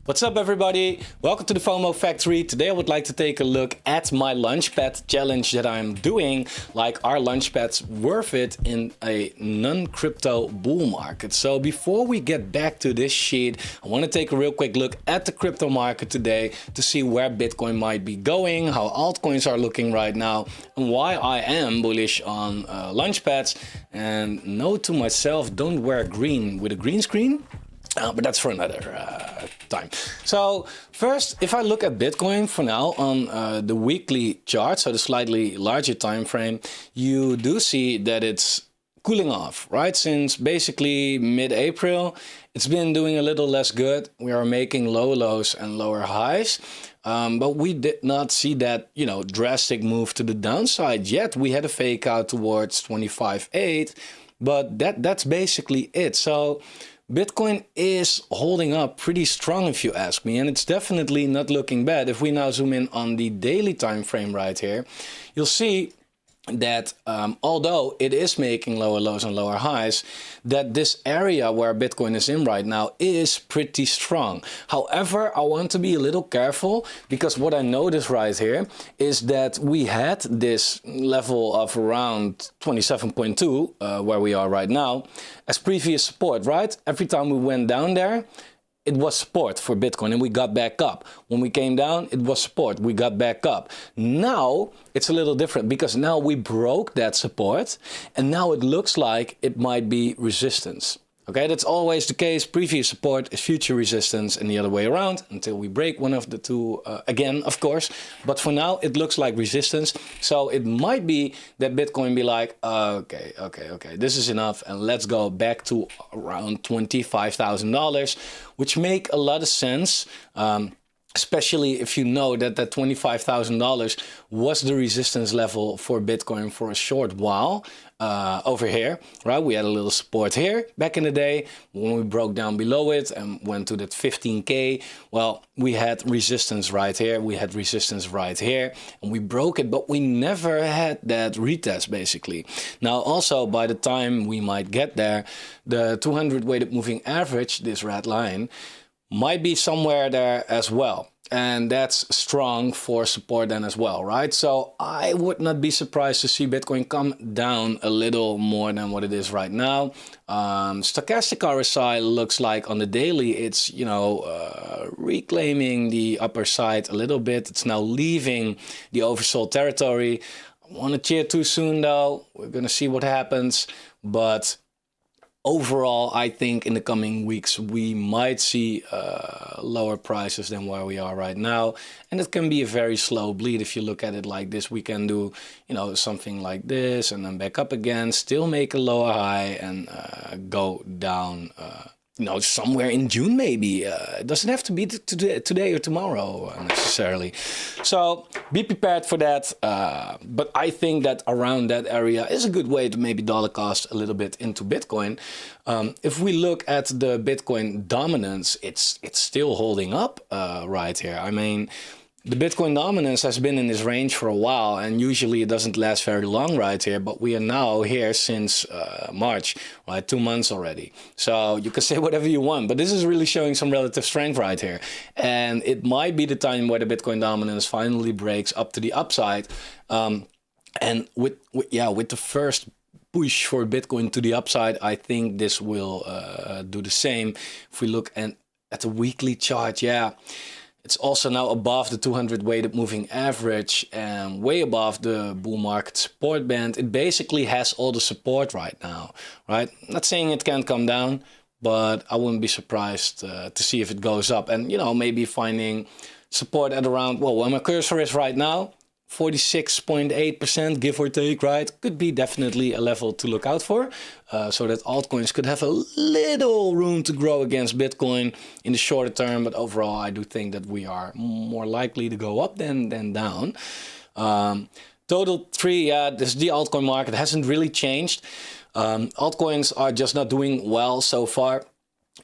What's up everybody? Welcome to the FOMO Factory. Today I would like to take a look at my Launchpad challenge that I'm doing. Like, are Launchpads worth it in a non-crypto bull market? So before we get back to this sheet, I want to take a real quick look at the crypto market today to see where Bitcoin might be going, how altcoins are looking right now, and why I am bullish on Launchpads. And note to myself, don't wear green with a green screen. But that's for another time. So first, if I look at Bitcoin for now on the weekly chart, so the slightly larger time frame, you do see that it's cooling off, right? Since basically mid-April, it's been doing a little less good. We are making low lows and lower highs. But we did not see that, drastic move to the downside yet. We had a fake out towards 25.8, but that's basically it. So Bitcoin is holding up pretty strong if you ask me, and it's definitely not looking bad. If we now zoom in on the daily time frame right here, you'll see that although it is making lower lows and lower highs, that this area where Bitcoin is in right now is pretty strong. However, I want to be a little careful, because what I noticed right here is that we had this level of around 27.2 where we are right now as previous support, right? Every time we went down there, it was support for Bitcoin and we got back up. When we came down, it was support, we got back up. Now it's a little different, because now we broke that support and now it looks like it might be resistance. Okay, that's always the case. Previous support is future resistance and the other way around until we break one of the two again, of course. But for now, it looks like resistance. So it might be that Bitcoin be like, okay, this is enough. And let's go back to around $25,000, which make a lot of sense. Especially if you know that that $25,000 was the resistance level for Bitcoin for a short while over here, right? We had a little support here back in the day when we broke down below it and went to that 15K. Well, we had resistance right here. We had resistance right here and we broke it, but we never had that retest basically. Now, also by the time we might get there, the 200 weighted moving average, this red line, might be somewhere there as well. And that's strong for support then as well, right? So I would not be surprised to see Bitcoin come down a little more than what it is right now. Stochastic RSI looks like on the daily, it's, reclaiming the upper side a little bit. It's now leaving the oversold territory. I want to cheer too soon though. We're going to see what happens. But overall, I think in the coming weeks, we might see lower prices than where we are right now. And it can be a very slow bleed. If you look at it like this, we can do, something like this and then back up again, still make a lower high and go down, somewhere in June maybe. It doesn't have to be today or tomorrow necessarily. So be prepared for that. But I think that around that area is a good way to maybe dollar cost a little bit into Bitcoin. If we look at the Bitcoin dominance, it's still holding up right here. I mean, the Bitcoin dominance has been in this range for a while, and usually it doesn't last very long right here, but we are now here since March, right? 2 months already. So you can say whatever you want, but this is really showing some relative strength right here. And it might be the time where the Bitcoin dominance finally breaks up to the upside. And with the first push for Bitcoin to the upside, I think this will do the same. If we look at the weekly chart, it's also now above the 200 weighted moving average and way above the bull market support band. It basically has all the support right now, right? Not saying it can't come down, but I wouldn't be surprised to see if it goes up. And, maybe finding support at around, well, where my cursor is right now, 46.8%, give or take, right? Could be definitely a level to look out for, so that altcoins could have a little room to grow against Bitcoin in the shorter term. But overall, I do think that we are more likely to go up than down. Total three, this the altcoin market hasn't really changed. Altcoins are just not doing well so far.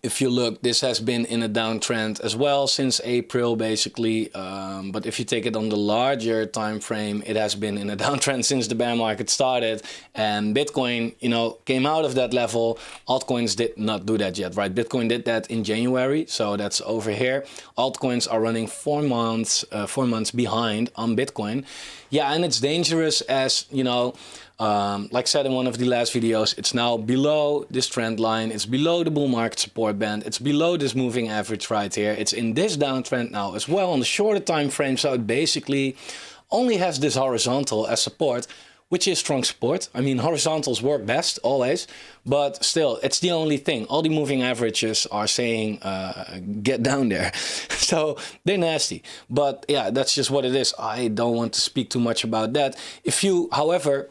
if you look, this has been in a downtrend as well since April, basically. But if you take it on the larger time frame, it has been in a downtrend since the bear market started. And Bitcoin, you know, came out of that level. Altcoins did not do that yet, right? Bitcoin did that in January, so that's over here. Altcoins are running 4 months behind on Bitcoin. Yeah, and it's dangerous, as you know. Like I said in one of the last videos, it's now below this trend line. It's below the bull market support band. It's below this moving average right here. It's in this downtrend now as well on the shorter time frame. So it basically only has this horizontal as support, which is strong support. I mean, horizontals work best always, but still, it's the only thing. All the moving averages are saying, get down there. So they're nasty. But yeah, that's just what it is. I don't want to speak too much about that. If you, however,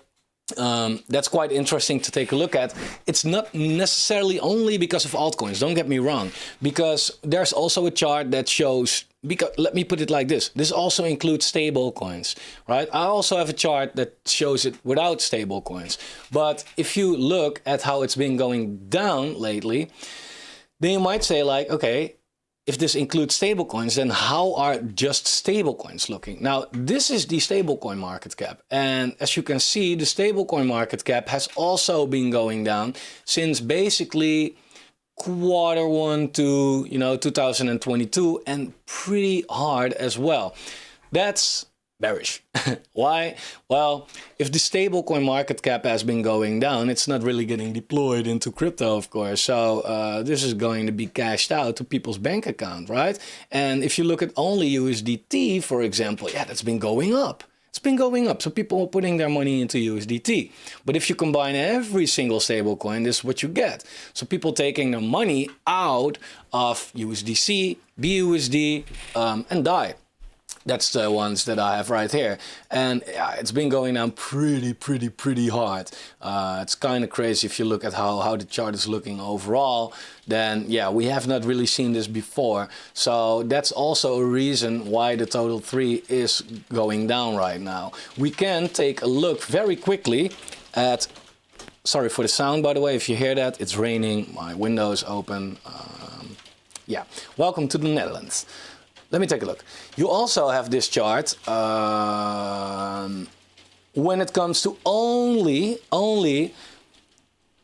that's quite interesting to take a look at. It's not necessarily only because of altcoins, don't get me wrong, because there's also a chart that shows, because let me put it like this also includes stable coins, right? I also have a chart that shows it without stable coins. But if you look at how it's been going down lately, then you might say like, okay, if this includes stablecoins, then how are just stablecoins looking? Now, this is the stablecoin market cap. And as you can see, the stablecoin market cap has also been going down since basically Q1 to, 2022, and pretty hard as well. That's bearish. Why? Well, if the stablecoin market cap has been going down, it's not really getting deployed into crypto, of course. So this is going to be cashed out to people's bank account, right? And if you look at only USDT, for example, yeah, that's been going up. It's been going up. So people are putting their money into USDT. But if you combine every single stablecoin, this is what you get. So people taking their money out of USDC, BUSD, and DAI. That's the ones that I have right here. And yeah, it's been going down pretty hard. It's kind of crazy if you look at how the chart is looking overall. Then yeah, we have not really seen this before. So that's also a reason why the total 3 is going down right now. We can take a look very quickly at, sorry for the sound by the way, if you hear that, it's raining, my window is open. Yeah, welcome to the Netherlands. Let me take a look. You also have this chart when it comes to only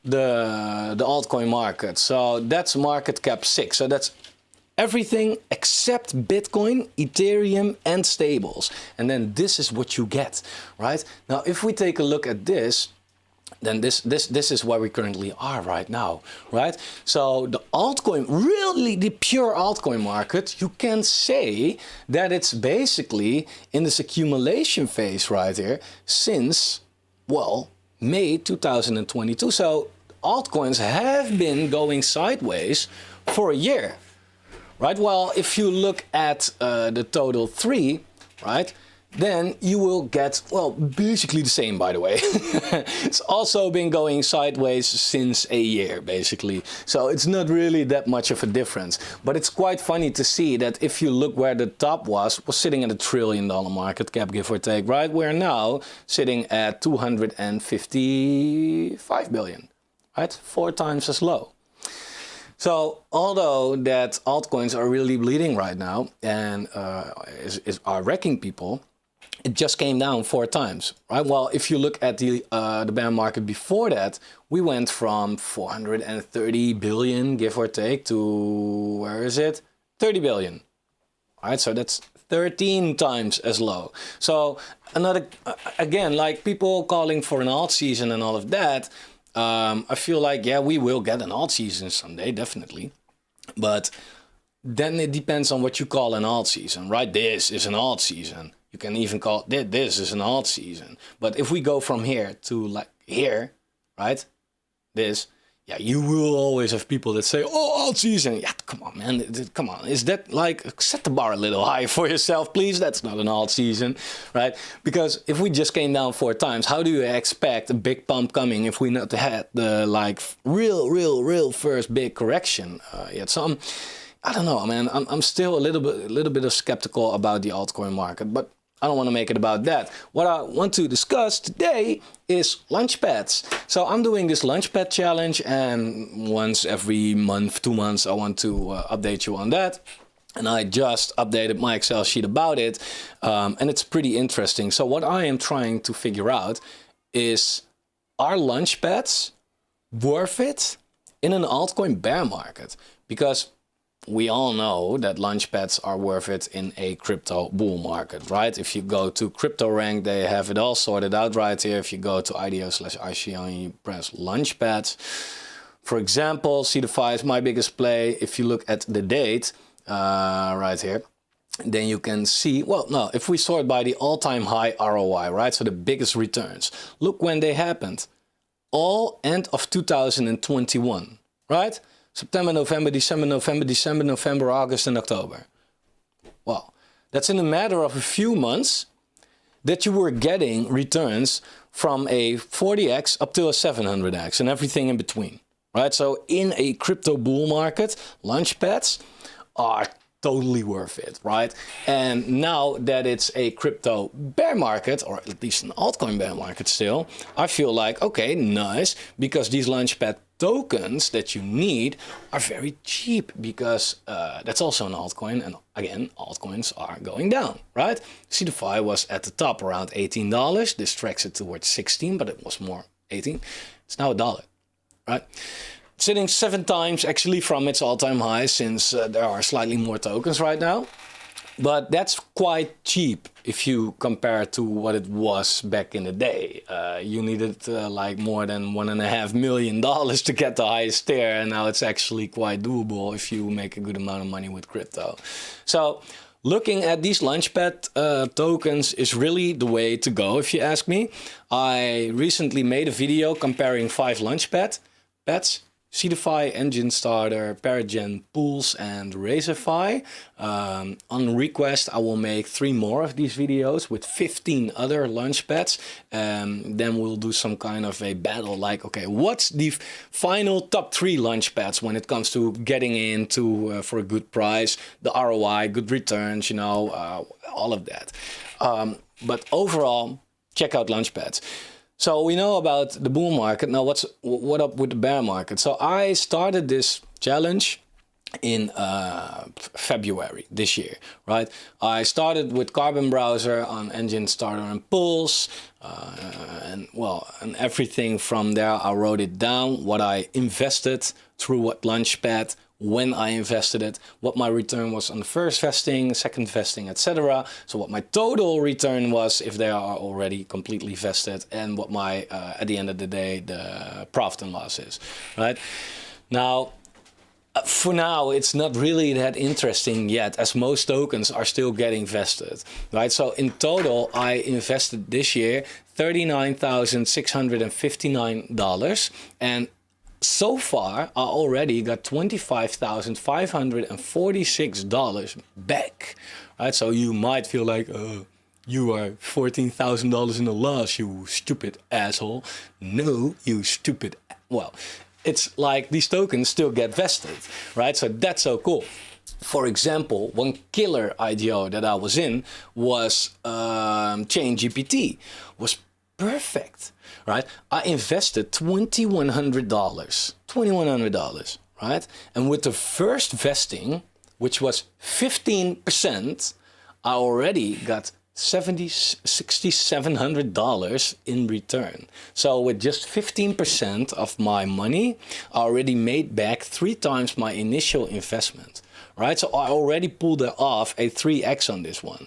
the altcoin market. So that's market cap 6. So that's everything except Bitcoin, Ethereum, and stables. And then this is what you get, right? Now, if we take a look at this, then this is where we currently are right now, right? So the altcoin, really the pure altcoin market, you can say that it's basically in this accumulation phase right here since, well, May 2022. So altcoins have been going sideways for a year, right? Well, if you look at the total 3, right, then you will get, well, basically the same, by the way. It's also been going sideways since a year, basically. So it's not really that much of a difference. But it's quite funny to see that if you look where the top was sitting at $1 trillion market cap, give or take, right? We're now sitting at 255 billion, right? 4 times as low. So although that altcoins are really bleeding right now and are wrecking people, it just came down 4 times, right? Well, if you look at the bear market before that, we went from 430 billion, give or take, to, where is it? 30 billion, right? So that's 13 times as low. So another, again, like people calling for an alt season and all of that, I feel like, yeah, we will get an alt season someday, definitely. But then it depends on what you call an alt season, right? This is an alt season. You can even call this is an alt season. But if we go from here to like here, right? This, yeah, you will always have people that say, oh, alt season. Yeah, come on, man. Come on. Is that like, set the bar a little higher for yourself, please? That's not an alt season, right? Because if we just came down 4 times, how do you expect a big pump coming if we not had the like real first big correction yet? So I don't know, man. I'm still a little bit of skeptical about the altcoin market, but I don't want to make it about that. What I want to discuss today is Launchpads. So I'm doing this Launchpad challenge, and once every month, 2 months, I want to update you on that. And I just updated my Excel sheet about it, and it's pretty interesting. So what I am trying to figure out is, are Launchpads worth it in an altcoin bear market? Because we all know that Launchpads are worth it in a crypto bull market, right? If you go to CryptoRank, they have it all sorted out right here. If you go to IDOs/ICO and you press Launchpads, for example, Sofar is my biggest play. If you look at the date right here, then you can see, well, no, if we sort by the all-time high ROI, right? So the biggest returns. Look when they happened. All end of 2021, right? September, November, December, August, and October. Well, that's in a matter of a few months that you were getting returns from a 40x up to a 700x and everything in between, right? So in a crypto bull market, Launchpads are totally worth it, right? And now that it's a crypto bear market, or at least an altcoin bear market still, I feel like, okay, nice, because these Launchpad tokens that you need are very cheap, because that's also an altcoin, and again, altcoins are going down, right? Sofar was at the top around $18. This tracks it towards 16, but it was more 18. It's now $1, right? Sitting 7 times actually from its all-time high, since there are slightly more tokens right now. But that's quite cheap if you compare to what it was back in the day. You needed like more than $1.5 million to get the highest tier, and now it's actually quite doable if you make a good amount of money with crypto. So looking at these Launchpad tokens is really the way to go, if you ask me. I recently made a video comparing 5 Launchpads. Seedify, Engine Starter, Paragen, Pools, and Razorify. On request, I will make 3 more of these videos with 15 other Launchpads. Then we'll do some kind of a battle, like, okay, what's the final top 3 Launchpads when it comes to getting into for a good price, the ROI, good returns, you know, all of that. But overall, check out Launchpads. So we know about the bull market. Now what up with the bear market? So I started this challenge in February this year, right? I started with Carbon Browser on Engine Starter and Pulse, and everything from there. I wrote it down, what I invested through what Launchpad, when I invested it, what my return was on the first vesting, second vesting, etc. So what my total return was if they are already completely vested, and what my, at the end of the day, the profit and loss is, right? Now, for now, it's not really that interesting yet, as most tokens are still getting vested, right? So in total, I invested this year $39,659, and so far, I already got $25,546 back, right? So you might feel like, you are $14,000 in the loss, you stupid asshole. No, you stupid. Well, it's like these tokens still get vested, right? So that's so cool. For example, one killer IDO that I was in was ChainGPT. Was perfect, right? I invested $2,100, right? And with the first vesting, which was 15%, I already got $6,700 in return. So with just 15% of my money, I already made back 3 times my initial investment, right? So I already pulled off a 3x on this one.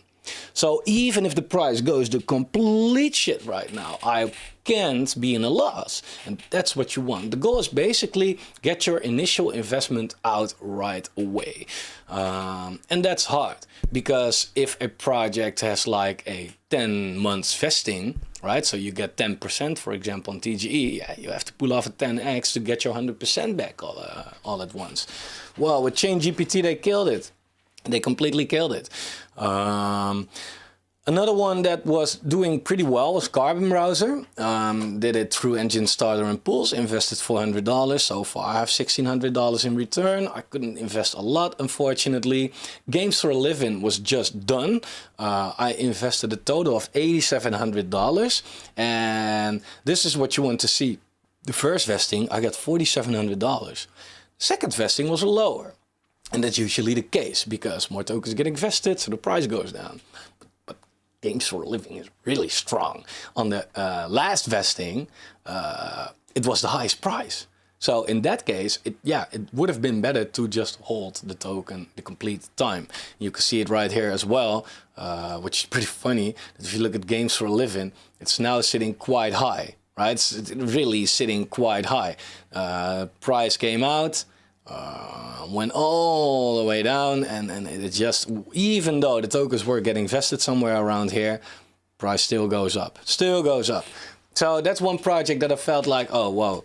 So even if the price goes to complete shit right now, I can't be in a loss. And that's what you want. The goal is basically get your initial investment out right away. And that's hard, because if a project has like a 10 months vesting, right? So you get 10%, for example, on TGE, yeah, you have to pull off a 10x to get your 100% back all at once. Well, with ChainGPT, they killed it. They completely killed it. Another one that was doing pretty well was Carbon Browser. Did it through Engine Starter and Pools, invested $400. So far I have $1,600 in return. I couldn't invest a lot, unfortunately. Games for a Living was just done. I invested a total of $8,700. And this is what you want to see. The first vesting, I got $4,700. Second vesting was lower. And that's usually the case because more tokens get invested, so the price goes down. Games for a Living is really strong. On the last vesting, it was the highest price. So in that case, it would have been better to just hold the token the complete time. You can see it right here as well, which is pretty funny. If you look at Games for a Living, it's now sitting quite high, right? It's really sitting quite high. Price came out. Went all the way down, and it just, even though the tokens were getting vested somewhere around here, price still goes up, So that's one project that I felt like, oh, whoa.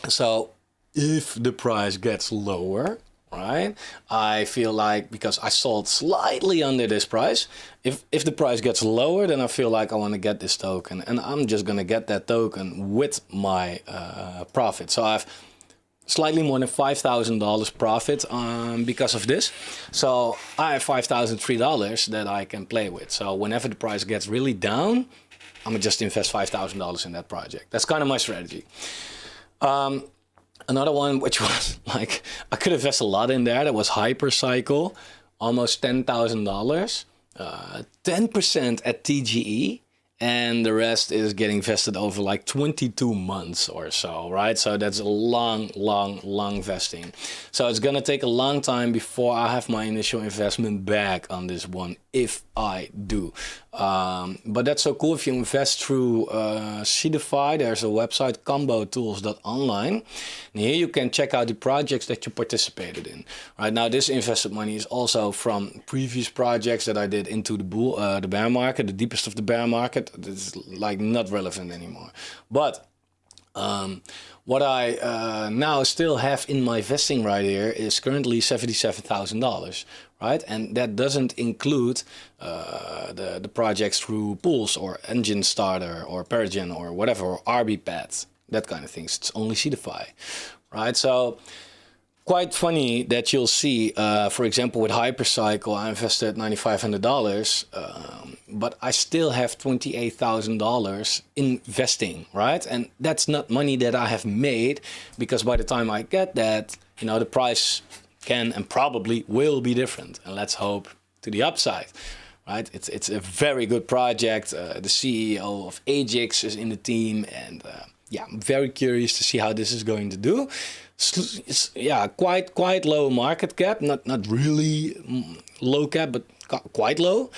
So if the price gets lower, right, I feel like, because I sold slightly under this price, if the price gets lower, then I feel like I want to get this token, and I'm just going to get that token with my profit. So I've slightly more than $5,000 profit because of this. So I have $5,003 that I can play with. So whenever the price gets really down, I'm gonna just invest $5,000 in that project. That's kind of my strategy. Another one, which was like, I could invest a lot in there, that was Hypercycle, almost $10,000, 10% at TGE. And the rest is getting vested over like 22 months or so, right? So that's a long vesting. So it's gonna take a long time before I have my initial investment back on this one, if I do. But that's so cool. If you invest through Seedify, there's a website, combotools.online. And here you can check out the projects that you participated in. Right now, this invested money is also from previous projects that I did into the bear market, the deepest of the bear market. It's like not relevant anymore. But what I now still have in my vesting right here is currently $77,000, right? And that doesn't include the projects through Pools or Engine Starter or Perigen or whatever, or RBPads, that kind of things. It's only Seedify, right? So quite funny that you'll see, for example, with Hypercycle, I invested $9,500, but I still have $28,000 investing, right? And that's not money that I have made, because by the time I get that, you know, the price can and probably will be different. And let's hope to the upside, right? It's a very good project. The CEO of Agix is in the team, and yeah, I'm very curious to see how this is going to do. It's, yeah, quite low market cap, not really low cap, but quite low.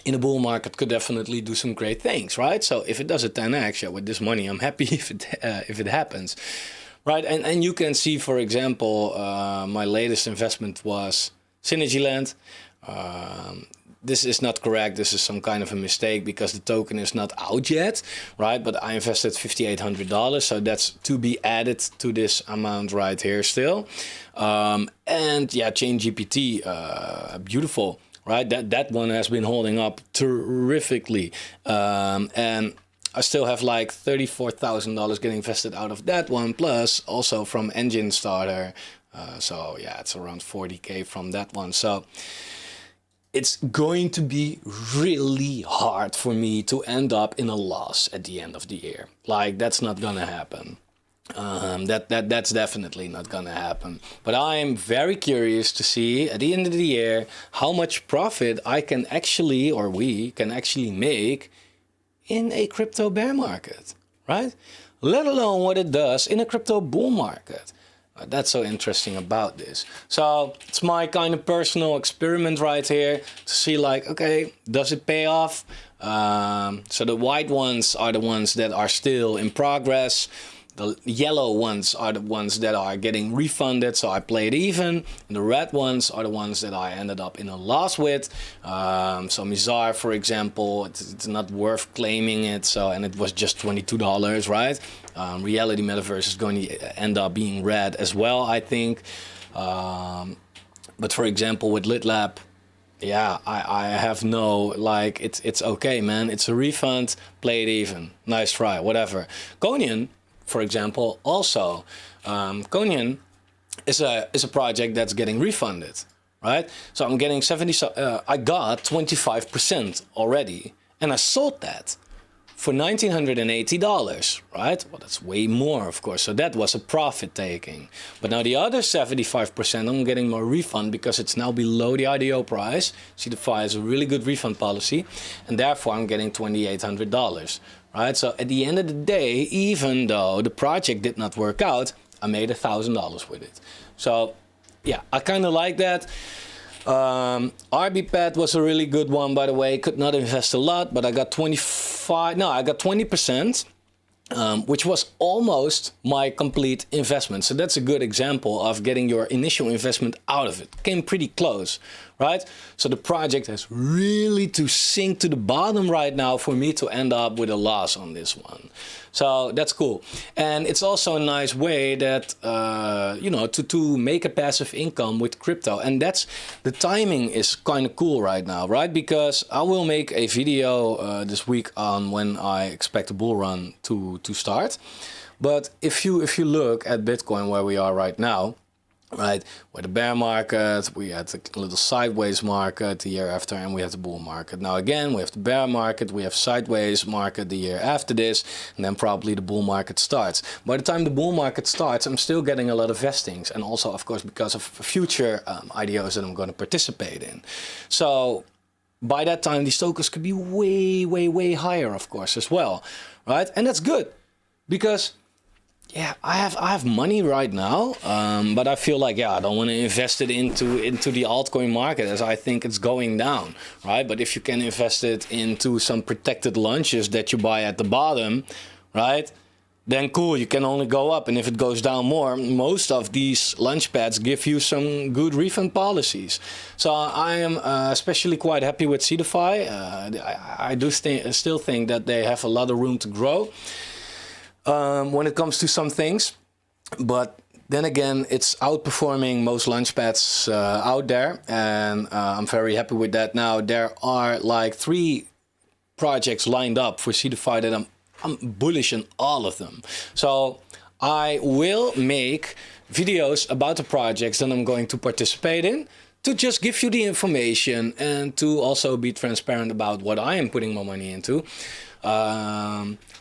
In a bull market, could definitely do some great things, right? So if it does a 10x, yeah, with this money, I'm happy if it happens, right? And you can see, for example, my latest investment was Synergyland. This is not correct. This is some kind of a mistake because the token is not out yet, right? But I invested $5,800, so that's to be added to this amount right here still. And yeah, ChainGPT, beautiful, right? That one has been holding up terrifically, and I still have like $34,000 getting invested out of that one, plus also from Engine Starter. So yeah, it's around 40K from that one. So it's going to be really hard for me to end up in a loss at the end of the year. Like, that's not gonna happen. That's definitely not gonna happen. But I am very curious to see at the end of the year how much profit I can actually, or we can actually make in a crypto bear market, right? Let alone what it does in a crypto bull market. That's so interesting about this. So it's my kind of personal experiment right here to see, like, okay, does it pay off? So the white ones are the ones that are still in progress. The yellow ones are the ones that are getting refunded, so I played even. And the red ones are the ones that I ended up in a loss with. So Mizar, for example, it's not worth claiming it. So, and it was just $22, right? Reality Metaverse is going to end up being red as well, I think. But for example, with LitLab, yeah, I have no, like, it's okay, man. It's a refund, play it even. Nice try, whatever. Conian, for example, also, Conian is a project that's getting refunded, right? So I'm getting 70, I got 25% already, and I sold that for $1,980, right? Well, that's way more, of course. So that was a profit taking. But now the other 75%, I'm getting more refund because it's now below the IDO price. Sofar has a really good refund policy, and therefore I'm getting $2,800, right? So at the end of the day, even though the project did not work out, I made $1,000 with it. So yeah, I kind of like that. RBPad was a really good one, by the way. Could not invest a lot, but I got 20%, which was almost my complete investment. So that's a good example of getting your initial investment out of it. Came pretty close, right? So the project has really to sink to the bottom right now for me to end up with a loss on this one. So that's cool. And it's also a nice way that, you know, to make a passive income with crypto. And that's, the timing is kind of cool right now, right? Because I will make a video this week on when I expect the bull run to start. But if you look at Bitcoin where we are right now, right, with the bear market, we had a little sideways market the year after, and we have the bull market. Now again, we have the bear market, we have sideways market the year after this, and then probably the bull market starts. By the time the bull market starts, I'm still getting a lot of vestings, and also, of course, because of future IDOs that I'm going to participate in. So by that time, these tokens could be way, way, way higher, of course, as well, right? And that's good, because yeah, I have money right now, but I feel like, yeah, I don't want to invest it into the altcoin market, as I think it's going down, right? But if you can invest it into some protected launches that you buy at the bottom, right, then cool, you can only go up. And if it goes down more, most of these Launchpads give you some good refund policies. So I am especially quite happy with Sofar. I do still think that they have a lot of room to grow when it comes to some things, but then again, it's outperforming most Launchpads out there, and I'm very happy with that. Now there are like 3 projects lined up for Sofar that I'm bullish on all of them. So I will make videos about the projects that I'm going to participate in, to just give you the information and to also be transparent about what I am putting my money into.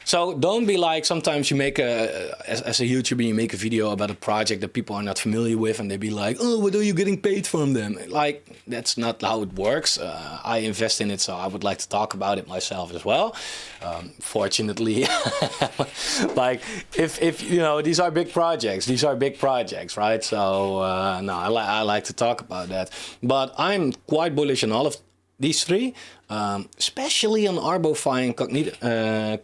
So don't be like, sometimes you make as a YouTuber, you make a video about a project that people are not familiar with, and they be like, oh, what are you getting paid from them? Like, that's not how it works. I invest in it, so I would like to talk about it myself as well. Fortunately, like, if you know, these are big projects, right? So no, I like to talk about that. But I'm quite bullish on all of these 3, especially on Arbofy and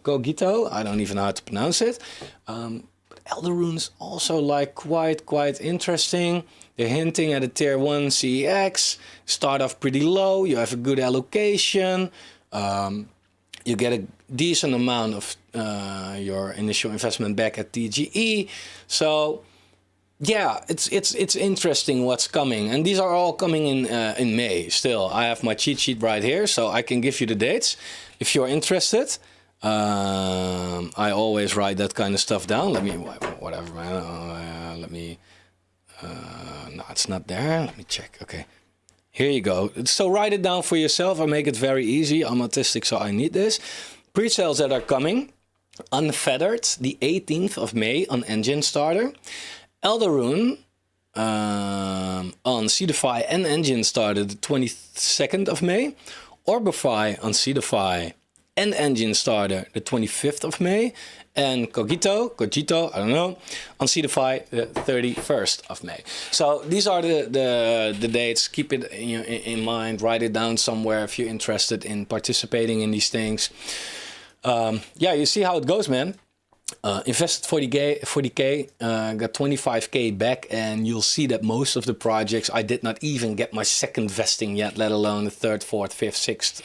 Cogito. I don't even know how to pronounce it. But Elderrune's also like quite interesting. They're hinting at a tier 1 CEX. Start off pretty low. You have a good allocation. You get a decent amount of your initial investment back at TGE. So yeah, it's interesting what's coming, and these are all coming in May. Still, I have my cheat sheet right here, so I can give you the dates if you're interested. I always write that kind of stuff down. Let me, whatever, man. Let me. No, it's not there. Let me check. Okay, here you go. So write it down for yourself. I make it very easy. I'm autistic, so I need this. Pre-sales that are coming: Unfeathered, the 18th of May on Engine Starter. Elderrune on Sofar and Engine Starter the 22nd of May. Orbify on Sofar and Engine Starter the 25th of May. And Cogito, I don't know, on Sofar the 31st of May. So these are the dates. Keep it in mind. Write it down somewhere if you're interested in participating in these things. Yeah, you see how it goes, man. Invested 40k, got 25k back, and you'll see that most of the projects I did not even get my second vesting yet, let alone the 3rd, 4th, 5th, 6th,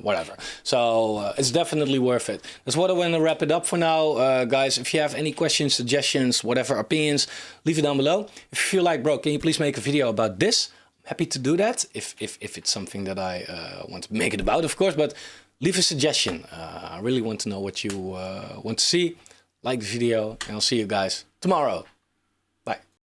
whatever. So it's definitely worth it. That's what I want to wrap it up for now, guys. If you have any questions, suggestions, whatever, opinions, leave it down below. If you feel like, bro, can you please make a video about this? I'm happy to do that if it's something that I want to make it about, of course. But leave a suggestion. I really want to know what you want to see. Like the video, and I'll see you guys tomorrow.